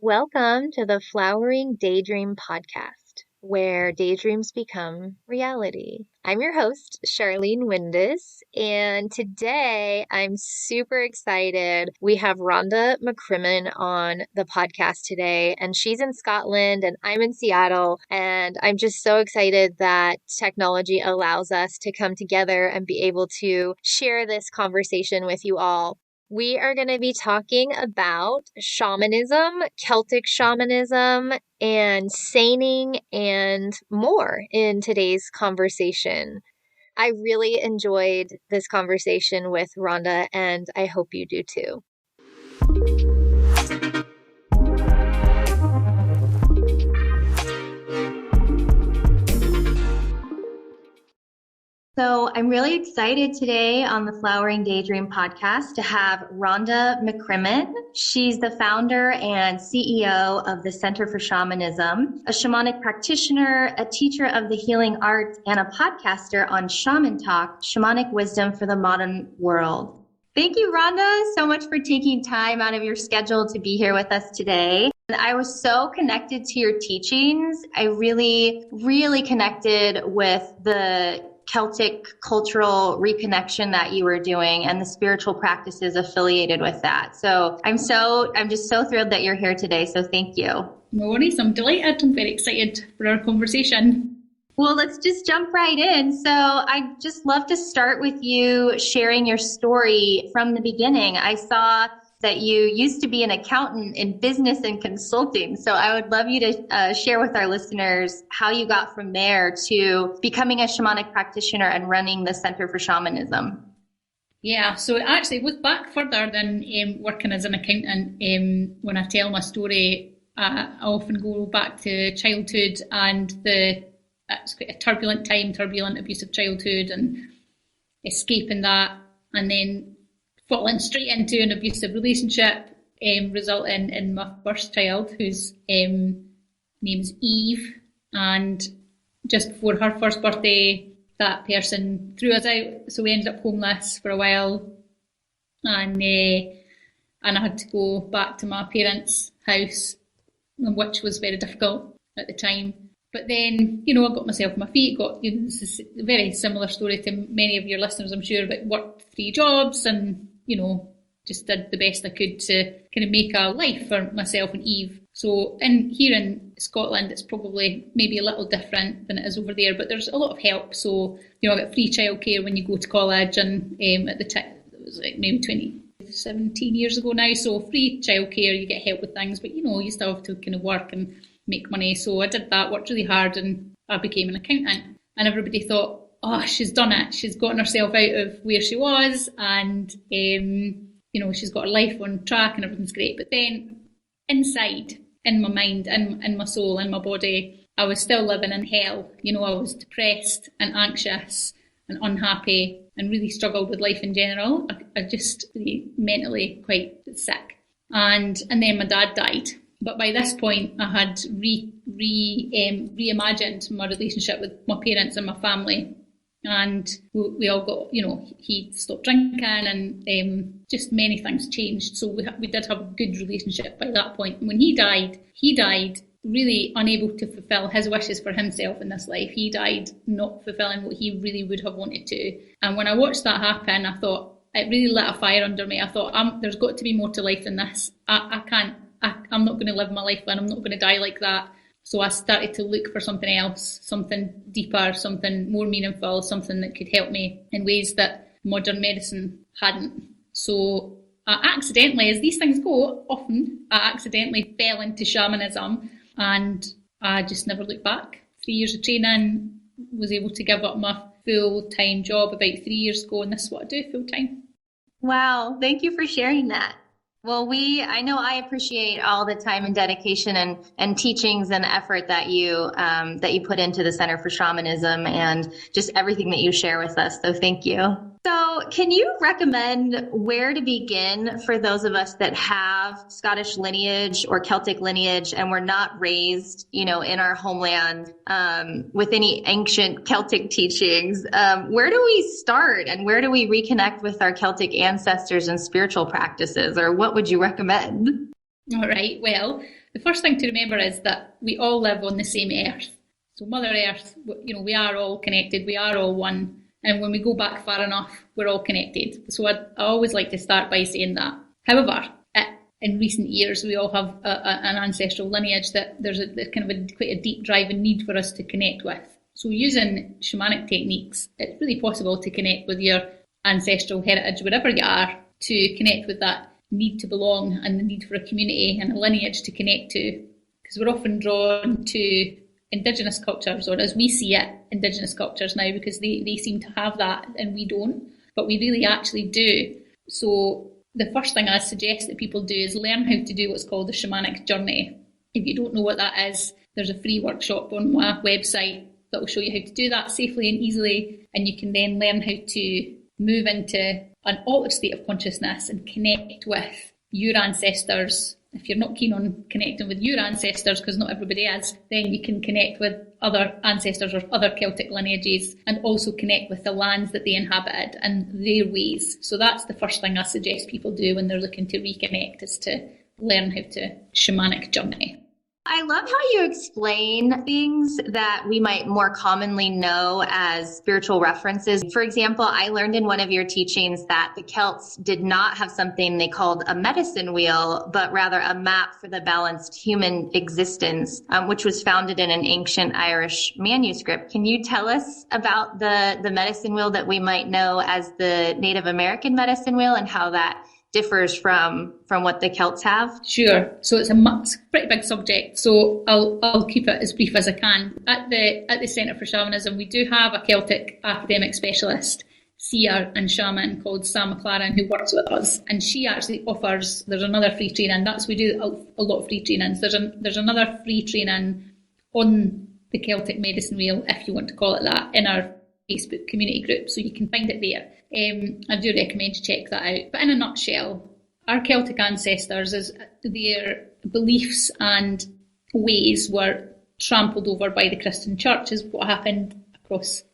Welcome to the Flowering Daydream podcast, where daydreams become reality. I'm your host, Sharlean Windus, and today I'm super excited. We have Rhonda McCrimmon on the podcast today, and she's in Scotland and I'm in Seattle, and I'm just so excited that technology allows us to come together and be able to share this conversation with you all. We are going to be talking about shamanism, Celtic shamanism, and saining, and more in today's conversation. I really enjoyed this conversation with Rhonda, and I hope you do too. So I'm really excited today on the Flowering Daydream podcast to have Rhonda McCrimmon. She's the founder and CEO of the Center for Shamanism, a shamanic practitioner, a teacher of the healing arts, and a podcaster on Shaman Talk, Shamanic Wisdom for the Modern World. Thank you, Rhonda, so much for taking time out of your schedule to be here with us today. I was so connected to your teachings. I really connected with the Celtic cultural reconnection that you were doing and the spiritual practices affiliated with that. So I'm just so thrilled that you're here today. So thank you. No worries. I'm delighted. I'm very excited for our conversation. Well, let's just jump right in. So I'd just love to start with you sharing your story from the beginning. I saw that you used to be an accountant in business and consulting. So I would love you to share with our listeners how you got from there to becoming a shamanic practitioner and running the Center for Shamanism. Yeah, so it actually goes back further than working as an accountant. When I tell my story, I often go back to childhood and it's quite a turbulent abusive childhood and escaping that, and then falling straight into an abusive relationship, resulting in my first child, whose name's Eve. And just before her first birthday, that person threw us out, so we ended up homeless for a while. And I had to go back to my parents' house, which was very difficult at the time. But then, I got myself on my feet, this is a very similar story to many of your listeners, I'm sure, but worked 3 jobs and just did the best I could to kind of make a life for myself and Eve. So here in Scotland, it's probably maybe a little different than it is over there, but there's a lot of help. So, I got free childcare when you go to college, and at the time, it was like maybe 17 years ago now, so free childcare, you get help with things, but you still have to kind of work and make money. So I did that, worked really hard, and I became an accountant. And everybody thought, oh, she's done it. She's gotten herself out of where she was, and she's got her life on track and everything's great. But then inside, in my mind, in my soul, in my body, I was still living in hell. I was depressed and anxious and unhappy and really struggled with life in general. I just really mentally quite sick. And then my dad died. But by this point, I had reimagined my relationship with my parents and my family. And we all got, he stopped drinking, and just many things changed. So we did have a good relationship by that point. And when he died really unable to fulfill his wishes for himself in this life. He died not fulfilling what he really would have wanted to. And when I watched that happen, I thought, it really lit a fire under me. I thought, there's got to be more to life than this. I'm not going to live my life and I'm not going to die like that. So I started to look for something else, something deeper, something more meaningful, something that could help me in ways that modern medicine hadn't. So I accidentally, as these things go often, I accidentally fell into shamanism, and I just never looked back. 3 years of training, was able to give up my full-time job about 3 years ago, and this is what I do full-time. Wow, thank you for sharing that. Well, I know I appreciate all the time and dedication and teachings and effort that you put into the Center for Shamanism and just everything that you share with us. So thank you. So can you recommend where to begin for those of us that have Scottish lineage or Celtic lineage and were not raised, in our homeland with any ancient Celtic teachings? Where do we start and where do we reconnect with our Celtic ancestors and spiritual practices, or what would you recommend? All right. Well, the first thing to remember is that we all live on the same earth. So Mother Earth, we are all connected, we are all one. And when we go back far enough, we're all connected. So I always like to start by saying that. However, in recent years, we all have an ancestral lineage that there's kind of quite a deep drive and need for us to connect with. So using shamanic techniques, it's really possible to connect with your ancestral heritage, wherever you are, to connect with that need to belong and the need for a community and a lineage to connect to. Because we're often drawn to Indigenous cultures, or as we see it, Indigenous cultures now, because they seem to have that and we don't, but we really actually do. So the first thing I suggest that people do is learn how to do what's called the shamanic journey. If you don't know what that is, there's a free workshop on my website that will show you how to do that safely and easily, and you can then learn how to move into an altered state of consciousness and connect with your ancestors. If you're not keen on connecting with your ancestors, because not everybody is, then you can connect with other ancestors or other Celtic lineages, and also connect with the lands that they inhabited and their ways. So that's the first thing I suggest people do when they're looking to reconnect, is to learn how to shamanic journey. I love how you explain things that we might more commonly know as spiritual references. For example, I learned in one of your teachings that the Celts did not have something they called a medicine wheel, but rather a map for the balanced human existence, which was founded in an ancient Irish manuscript. Can you tell us about the medicine wheel that we might know as the Native American medicine wheel, and how that differs from what the Celts have? Sure. So it's a pretty big subject, so I'll keep it as brief as I can. At the Centre for Shamanism, we do have a Celtic academic specialist, seer and shaman called Sam McLaren, who works with us, and she actually offers, there's another free training. We do a lot of free trainings. There's another free training on the Celtic medicine wheel, if you want to call it that, in our Facebook community group, so you can find it there. I do recommend you check that out. But in a nutshell, our Celtic ancestors, their beliefs and ways were trampled over by the Christian church, is what happened across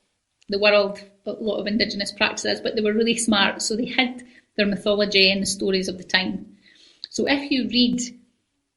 the world. A lot of Indigenous practices, but they were really smart, so they hid their mythology and the stories of the time. So if you read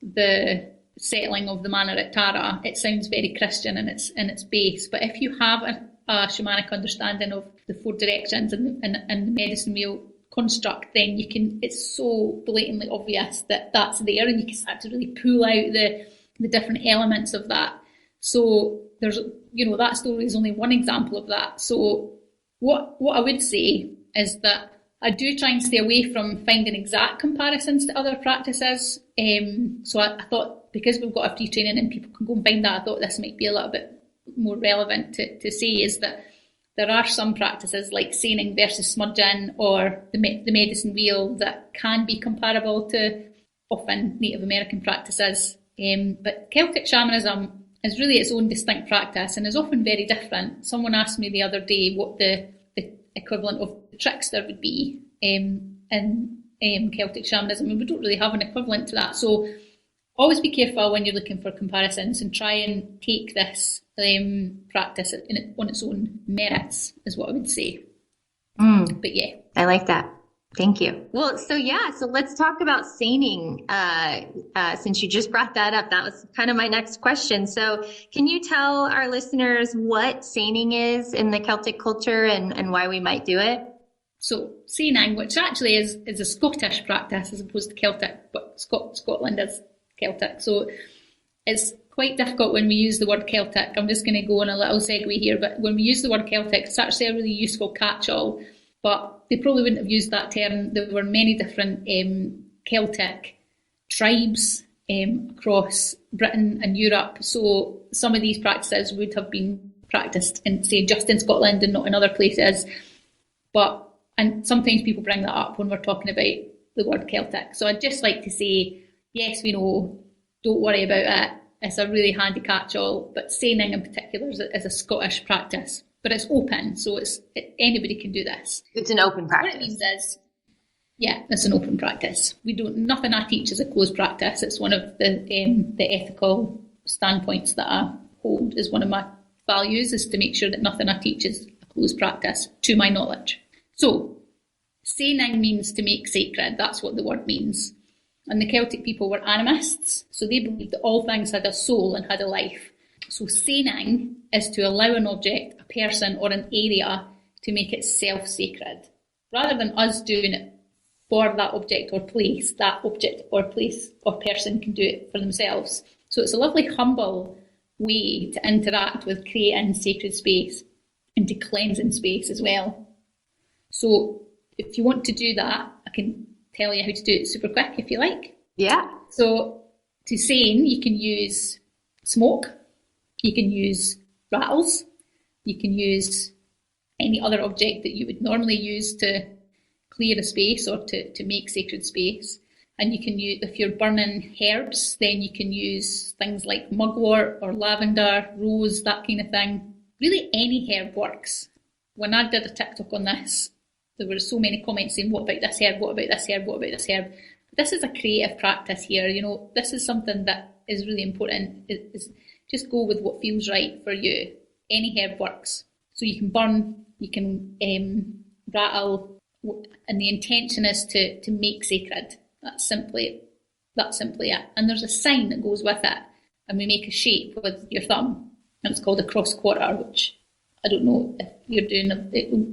the settling of the manor at Tara, it sounds very Christian in its base, but if you have a shamanic understanding of the four directions and the medicine wheel construct, then it's so blatantly obvious that that's there, and you can start to really pull out the different elements of that. So there's, that story is only one example of that. So what I would say is that I do try and stay away from finding exact comparisons to other practices. So I thought, because we've got a free training and people can go and find that, I thought this might be a little bit more relevant to say, is that there are some practices like saining versus smudging, or the medicine wheel, that can be comparable to often Native American practices. But Celtic shamanism is really its own distinct practice and is often very different. Someone asked me the other day what the equivalent of the trickster would be in Celtic shamanism, and we don't really have an equivalent to that. So always be careful when you're looking for comparisons, and try and take this practice on its own merits, is what I would say. But yeah. I like that. Thank you. Well, so let's talk about saining. Since you just brought that up, that was kind of my next question. So can you tell our listeners what saining is in the Celtic culture and why we might do it? So saining, which actually is a Scottish practice as opposed to Celtic, but Scotland is Celtic. So it's quite difficult when we use the word Celtic. I'm just going to go on a little segue here, but when we use the word Celtic, it's actually a really useful catch-all, but they probably wouldn't have used that term. There were many different Celtic tribes across Britain and Europe, so some of these practices would have been practiced just in Scotland and not in other places. And sometimes people bring that up when we're talking about the word Celtic. So I'd just like to say, yes, we know, don't worry about it. It's a really handy catch-all, but saining in particular is a Scottish practice, but it's open, so anybody can do this. It's an open practice. What it means is, it's an open practice. Nothing I teach is a closed practice. It's one of the ethical standpoints that I hold, is one of my values, is to make sure that nothing I teach is a closed practice, to my knowledge. So, saining means to make sacred. That's what the word means. And the Celtic people were animists, so they believed that all things had a soul and had a life. So saining is to allow an object, a person or an area to make itself sacred. Rather than us doing it for that object or place or person can do it for themselves. So it's a lovely, humble way to interact with creating sacred space and to cleansing space as well. So if you want to do that, I can tell you how to do it super quick if you like. Yeah. So to sain, you can use smoke, you can use rattles, you can use any other object that you would normally use to clear a space or to make sacred space. And you can use, if you're burning herbs, then you can use things like mugwort or lavender, rose, that kind of thing. Really any herb works. When I did a TikTok on this, there were so many comments saying, what about this herb, what about this herb, what about this herb? This is a creative practice here, you know, this is something that is really important. Is just go with what feels right for you. Any herb works. So you can burn, you can rattle, and the intention is to make sacred. That's simply it. And there's a sign that goes with it. And we make a shape with your thumb. And it's called a cross quarter, which I don't know if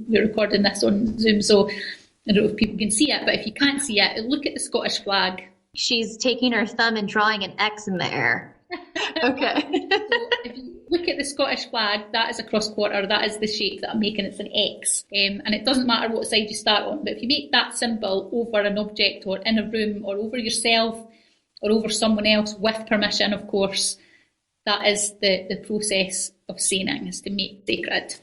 we're recording this on Zoom, so I don't know if people can see it, but if you can't see it, look at the Scottish flag. She's taking her thumb and drawing an X in the air. Okay. So if you look at the Scottish flag, that is a cross quarter, that is the shape that I'm making, it's an X. And it doesn't matter what side you start on, but if you make that symbol over an object or in a room or over yourself or over someone else, with permission of course, that is the process of saining, is to make sacred.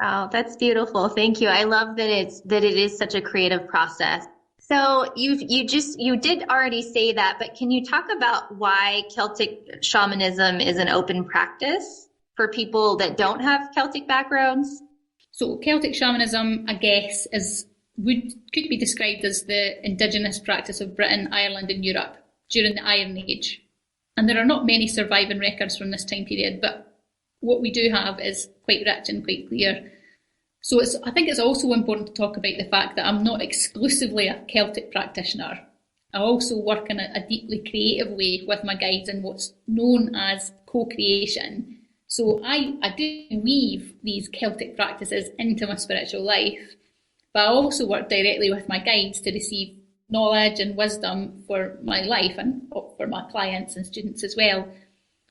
Wow, that's beautiful. Thank you. I love that it is such a creative process. So you did already say that, but can you talk about why Celtic shamanism is an open practice for people that don't have Celtic backgrounds? So Celtic shamanism, I guess, could be described as the indigenous practice of Britain, Ireland and Europe during the Iron Age. And there are not many surviving records from this time period, but what we do have is quite rich and quite clear. So I think it's also important to talk about the fact that I'm not exclusively a Celtic practitioner. I also work in a deeply creative way with my guides in what's known as co-creation. So I do weave these Celtic practices into my spiritual life, but I also work directly with my guides to receive knowledge and wisdom for my life and for my clients and students as well.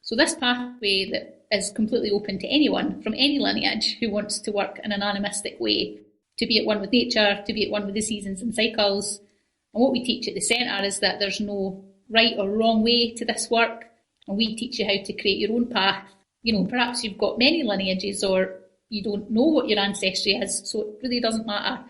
So this pathway that is completely open to anyone from any lineage who wants to work in an animistic way, to be at one with nature, to be at one with the seasons and cycles. And what we teach at the centre is that there's no right or wrong way to this work, and we teach you how to create your own path. You know, perhaps you've got many lineages or you don't know what your ancestry is, so it really doesn't matter.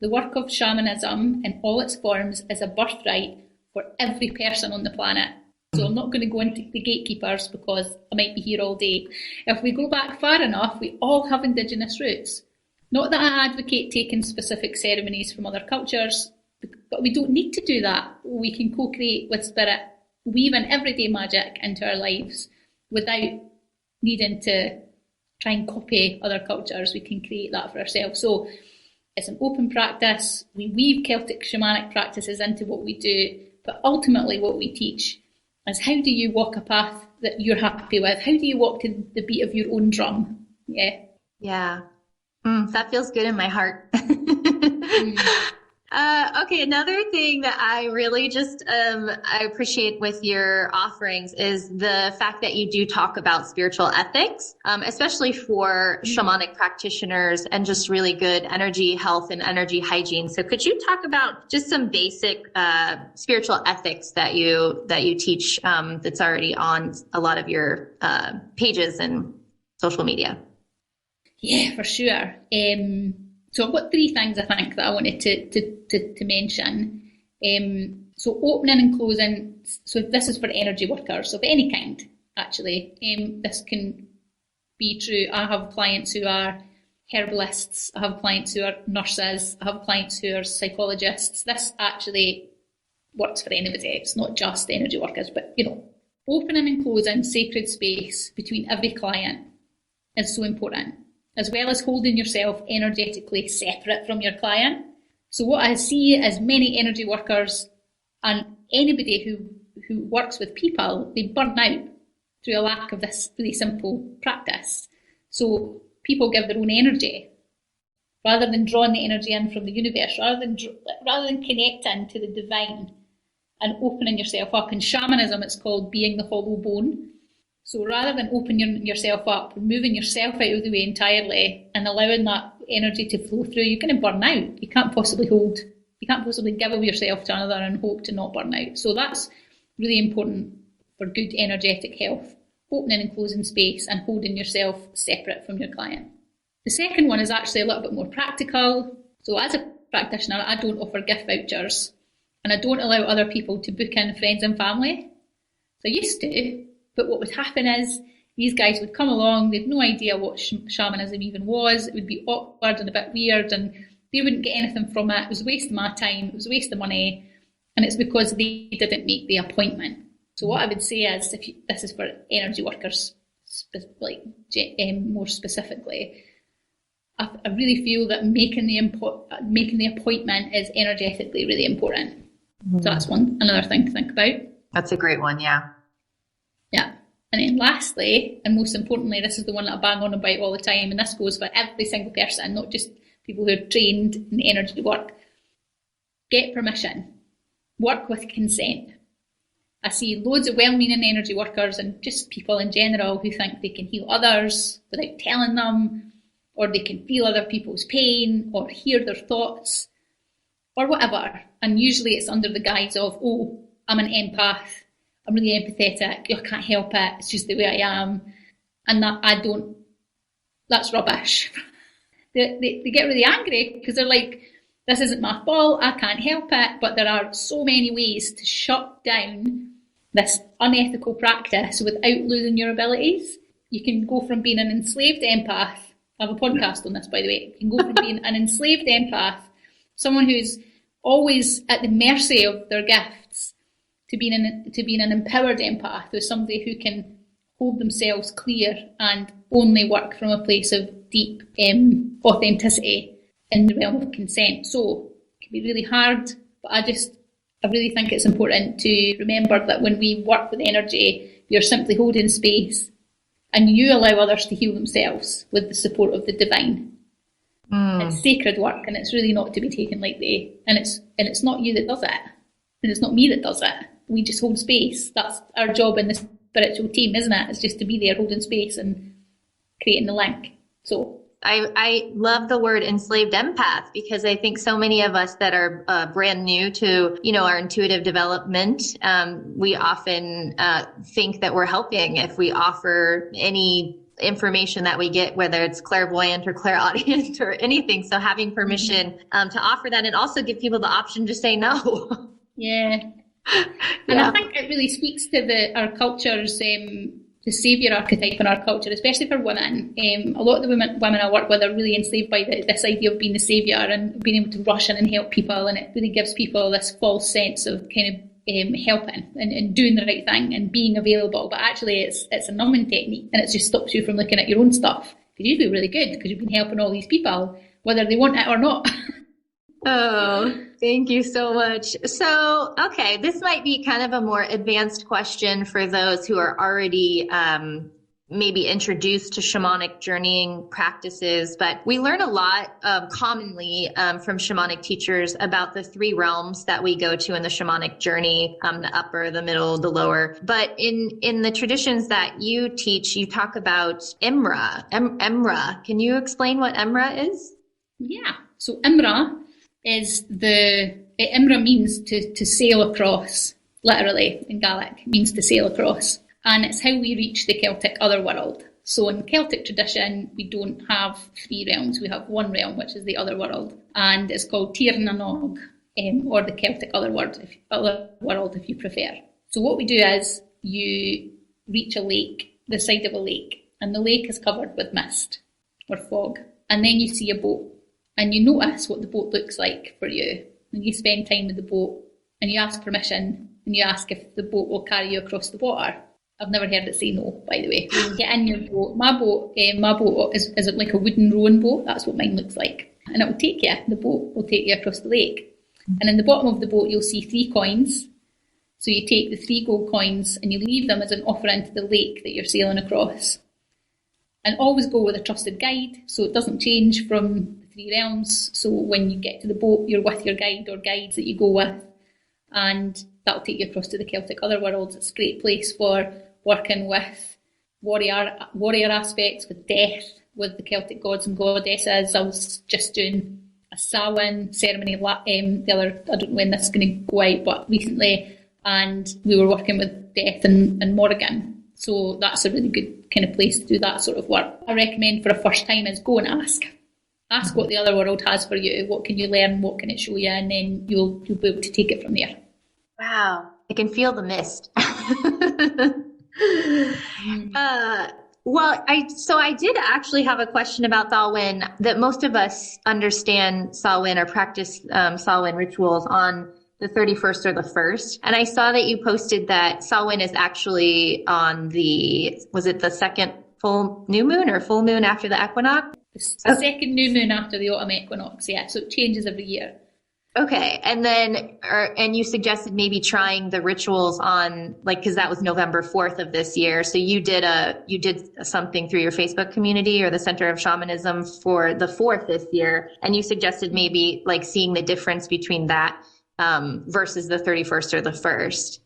The work of shamanism in all its forms is a birthright for every person on the planet. So I'm not going to go into the gatekeepers because I might be here all day. If we go back far enough, we all have indigenous roots. Not that I advocate taking specific ceremonies from other cultures, but we don't need to do that. We can co-create with spirit, weave in everyday magic into our lives without needing to try and copy other cultures. We can create that for ourselves. So it's an open practice. We weave Celtic shamanic practices into what we do, but ultimately what we teach is how do you walk a path that you're happy with? How do you walk to the beat of your own drum? Yeah. Yeah. That feels good in my heart. Okay, another thing that I really just I appreciate with your offerings is the fact that you do talk about spiritual ethics, especially for shamanic practitioners and just really good energy health and energy hygiene. So could you talk about just some basic spiritual ethics that you teach that's already on a lot of your pages and social media? Yeah, for sure. So I've got three things I think that I wanted to mention. So opening and closing. So this is for energy workers of any kind, actually. This can be true. I have clients who are herbalists. I have clients who are nurses. I have clients who are psychologists. This actually works for anybody. It's not just energy workers, but you know, opening and closing sacred space between every client is so important, as well as holding yourself energetically separate from your client. So what I see is many energy workers And anybody who works with people, they burn out through a lack of this really simple practice. So people give their own energy rather than drawing the energy in from the universe, rather than connecting to the divine and opening yourself up. In shamanism, it's called being the hollow bone. So rather than opening yourself up, moving yourself out of the way entirely and allowing that energy to flow through, you're going to burn out. You can't possibly give of yourself to another and hope to not burn out. So that's really important for good energetic health, opening and closing space and holding yourself separate from your client. The second one is actually a little bit more practical. So as a practitioner, I don't offer gift vouchers and I don't allow other people to book in friends and family. So I used to, but what would happen is these guys would come along, they'd no idea what shamanism even was, it would be awkward and a bit weird and they wouldn't get anything from it. It was a waste of my time, it was a waste of money, and it's because they didn't make the appointment. So what I would say is, this is for energy workers, more specifically, I really feel that making the appointment is energetically really important. Mm-hmm. So that's another thing to think about. That's a great one, yeah. Yeah. And then lastly, and most importantly, this is the one that I bang on about all the time, and this goes for every single person, not just people who are trained in energy work. Get permission. Work with consent. I see loads of well-meaning energy workers and just people in general who think they can heal others without telling them, or they can feel other people's pain or hear their thoughts or whatever. And usually it's under the guise of, oh, I'm an empath, I'm really empathetic, I can't help it, it's just the way I am. And that's rubbish. They get really angry because they're like, this isn't my fault, I can't help it. But there are so many ways to shut down this unethical practice without losing your abilities. You can go from being an enslaved empath, I have a podcast on this, by the way. You can go from being an enslaved empath, someone who's always at the mercy of their gifts, to being an empowered empath, who's somebody who can hold themselves clear and only work from a place of deep authenticity in the realm of consent. So it can be really hard, but I really think it's important to remember that when we work with energy, you're simply holding space and you allow others to heal themselves with the support of the divine. It's sacred work, and it's really not to be taken lightly. And it's not you that does it, and it's not me that does it. We just hold space. That's our job in the spiritual team, isn't it? It's just to be there holding space and creating the link. So I love the word enslaved empath, because I think so many of us that are brand new to, our intuitive development, we often think that we're helping if we offer any information that we get, whether it's clairvoyant or clairaudient or anything. So having permission to offer that, and also give people the option to say no. Yeah. And I think it really speaks to our culture's the saviour archetype in our culture, especially for women. A lot of the women I work with are really enslaved by this idea of being the saviour and being able to rush in and help people, and it really gives people this false sense of kind of helping and doing the right thing and being available. But actually it's a numbing technique, and it just stops you from looking at your own stuff, because you feel really good because you've been helping all these people, whether they want it or not. Oh, thank you so much. So, okay, this might be kind of a more advanced question for those who are already maybe introduced to shamanic journeying practices, but we learn a lot commonly from shamanic teachers about the three realms that we go to in the shamanic journey, the upper, the middle, the lower. But in the traditions that you teach, you talk about Imra. Emra. Can you explain what Emra is? Yeah. So Imra Imra means to sail across, literally in Gaelic, means to sail across. And it's how we reach the Celtic otherworld. So in Celtic tradition, we don't have three realms. We have one realm, which is the otherworld. And it's called Tir na Nog, or the Celtic otherworld, if you prefer. So what we do is you reach a lake, the side of a lake, and the lake is covered with mist or fog. And then you see a boat, and you notice what the boat looks like for you. And you spend time with the boat, and you ask permission, and you ask if the boat will carry you across the water. I've never heard it say no, by the way. You get in your boat. My boat is like a wooden rowing boat. That's what mine looks like. And it will take you, the boat will take you across the lake. And in the bottom of the boat, you'll see 3 coins. So you take the 3 gold coins and you leave them as an offering to the lake that you're sailing across. And always go with a trusted guide, so it doesn't change from the 3 realms. So when you get to the boat, you're with your guide or guides that you go with, and that'll take you across to the Celtic otherworlds. It's a great place for working with warrior aspects, with death, with the Celtic gods and goddesses. I was just doing a Samhain ceremony I don't know when this is going to go out, but recently, and we were working with death and Morrigan. So that's a really good kind of place to do that sort of work. I recommend for a first time is go and ask. Ask what the other world has for you. What can you learn? What can it show you? And then you'll be able to take it from there. Wow, I can feel the mist. Well, I did actually have a question about Samhain, that most of us understand Samhain or practice Samhain rituals on the 31st or the 1st. And I saw that you posted that Samhain is actually on was it the second full new moon or full moon after the equinox? The second new moon after the autumn equinox, yeah. So it changes every year. Okay. And then, and you suggested maybe trying the rituals on, like, cause that was November 4th of this year. So you did something through your Facebook community or the Center of Shamanism for the 4th this year. And you suggested maybe like seeing the difference between that, versus the 31st or the 1st.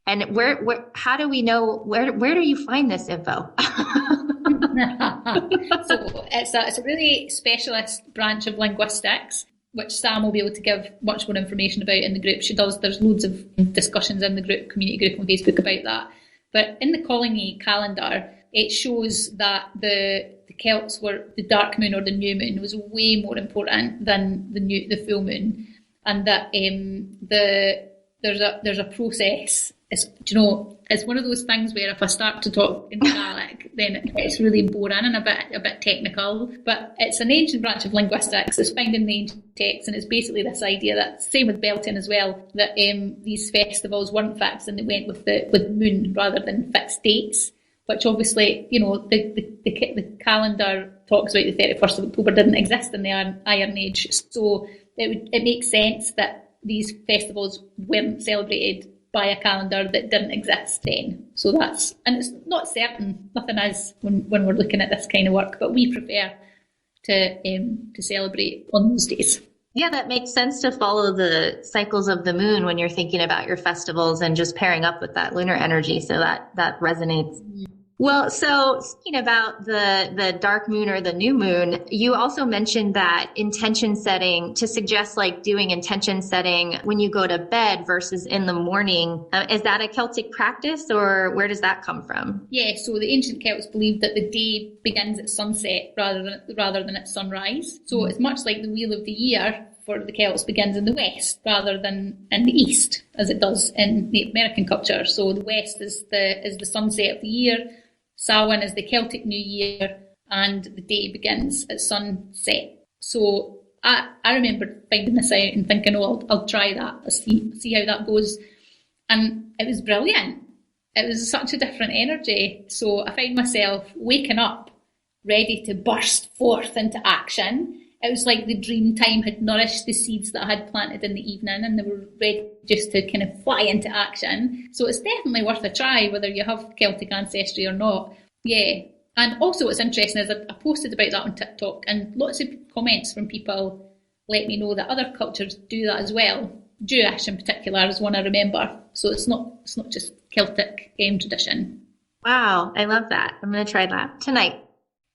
And how do we know, where do you find this info? So it's a really specialist branch of linguistics, which Sam will be able to give much more information about in the group. There's loads of discussions in the community group on Facebook about that. But in the colony calendar, it shows that the Celts were, the dark moon or the new moon was way more important than the full moon. And that there's a process. It's one of those things where if I start to talk in Gaelic, then it's really boring and a bit technical. But it's an ancient branch of linguistics. It's found in the ancient texts, and it's basically this idea that, same with Beltane as well, that these festivals weren't fixed and they went with the moon rather than fixed dates. Which obviously, the calendar talks about the 31st of October didn't exist in the Iron Age, so it makes sense that these festivals weren't celebrated by a calendar that didn't exist then. So and it's not certain, nothing is when we're looking at this kind of work, but we prefer to celebrate on those days. Yeah, that makes sense to follow the cycles of the moon when you're thinking about your festivals and just pairing up with that lunar energy. So that resonates. Well, so speaking about the dark moon or the new moon, you also mentioned that intention setting, to suggest like doing intention setting when you go to bed versus in the morning. Is that a Celtic practice, or where does that come from? Yeah, so the ancient Celts believed that the day begins at sunset rather than at sunrise. So it's much like the wheel of the year for the Celts begins in the west rather than in the east, as it does in Native American culture. So the west is the sunset of the year. Samhain is the Celtic New Year, and the day begins at sunset. So I remember finding this out and thinking, I'll try that. Let's see how that goes. And it was brilliant. It was such a different energy. So I found myself waking up, ready to burst forth into action. It was like the dream time had nourished the seeds that I had planted in the evening, and they were ready just to kind of fly into action. So it's definitely worth a try, whether you have Celtic ancestry or not. Yeah. And also what's interesting is I posted about that on TikTok, and lots of comments from people let me know that other cultures do that as well. Jewish in particular is one I remember. So it's not just Celtic tradition. Wow, I love that. I'm going to try that tonight.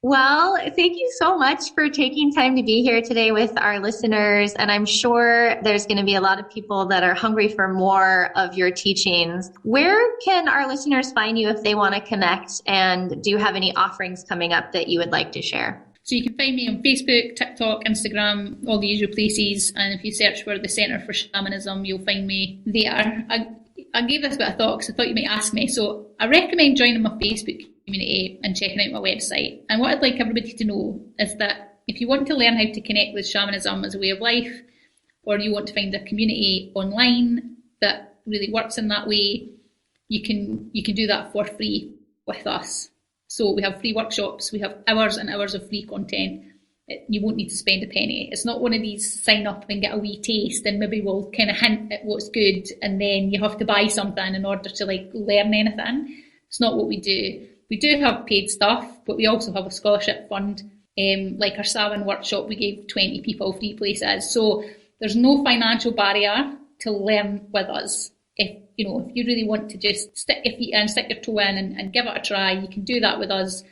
Well, thank you so much for taking time to be here today with our listeners. And I'm sure there's going to be a lot of people that are hungry for more of your teachings. Where can our listeners find you if they want to connect? And do you have any offerings coming up that you would like to share? So you can find me on Facebook, TikTok, Instagram, all the usual places. And if you search for the Centre for Shamanism, you'll find me there. I gave this a bit of thought because I thought you might ask me. So I recommend joining my Facebook community and checking out my website. And what I'd like everybody to know is that if you want to learn how to connect with shamanism as a way of life, or you want to find a community online that really works in that way, you can do that for free with us. So we have free workshops, we have hours and hours of free content, you won't need to spend a penny. It's not one of these sign up and get a wee taste and maybe we'll kind of hint at what's good and then you have to buy something in order to like learn anything. It's not what we do. We do have paid stuff, but we also have a scholarship fund. Like our Samhain workshop, we gave 20 people free places. So there's no financial barrier to learn with us. If you really want to just stick your feet in, stick your toe in and give it a try, you can do that with us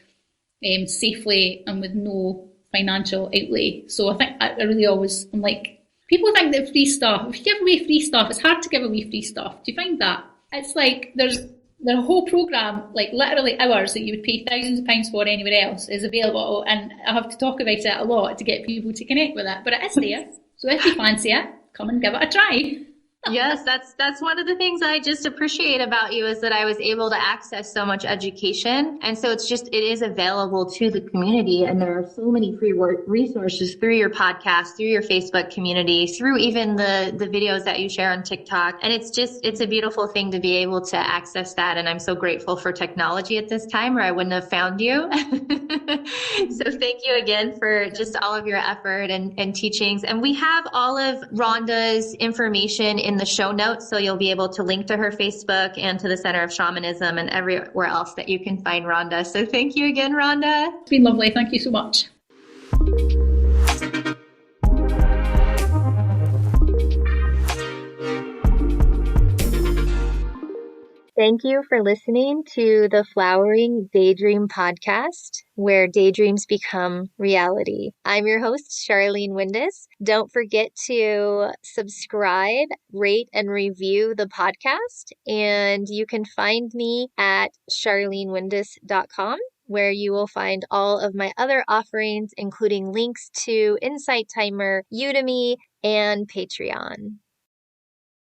safely and with no financial outlay. So I think I really always, I'm like, people think that free stuff, if you give away free stuff, it's hard to give away free stuff. Do you find that? It's like there's a whole programme, like literally hours that you would pay thousands of pounds for anywhere else is available, and I have to talk about it a lot to get people to connect with it, but it is there. So if you fancy it, come and give it a try. Yes, that's one of the things I just appreciate about you is that I was able to access so much education. And so it is available to the community. And there are so many free resources through your podcast, through your Facebook community, through even the videos that you share on TikTok. And it's a beautiful thing to be able to access that. And I'm so grateful for technology at this time, or I wouldn't have found you. So thank you again for just all of your effort and teachings. And we have all of Rhonda's information in the show notes, so you'll be able to link to her Facebook and to the Center of Shamanism and everywhere else that you can find Rhonda. So thank you again, Rhonda. It's been lovely. Thank you so much. Thank you for listening to the Flowering Daydream podcast, where daydreams become reality. I'm your host, Sharlean Windus. Don't forget to subscribe, rate, and review the podcast. And you can find me at sharleanwindus.com, where you will find all of my other offerings, including links to Insight Timer, Udemy, and Patreon.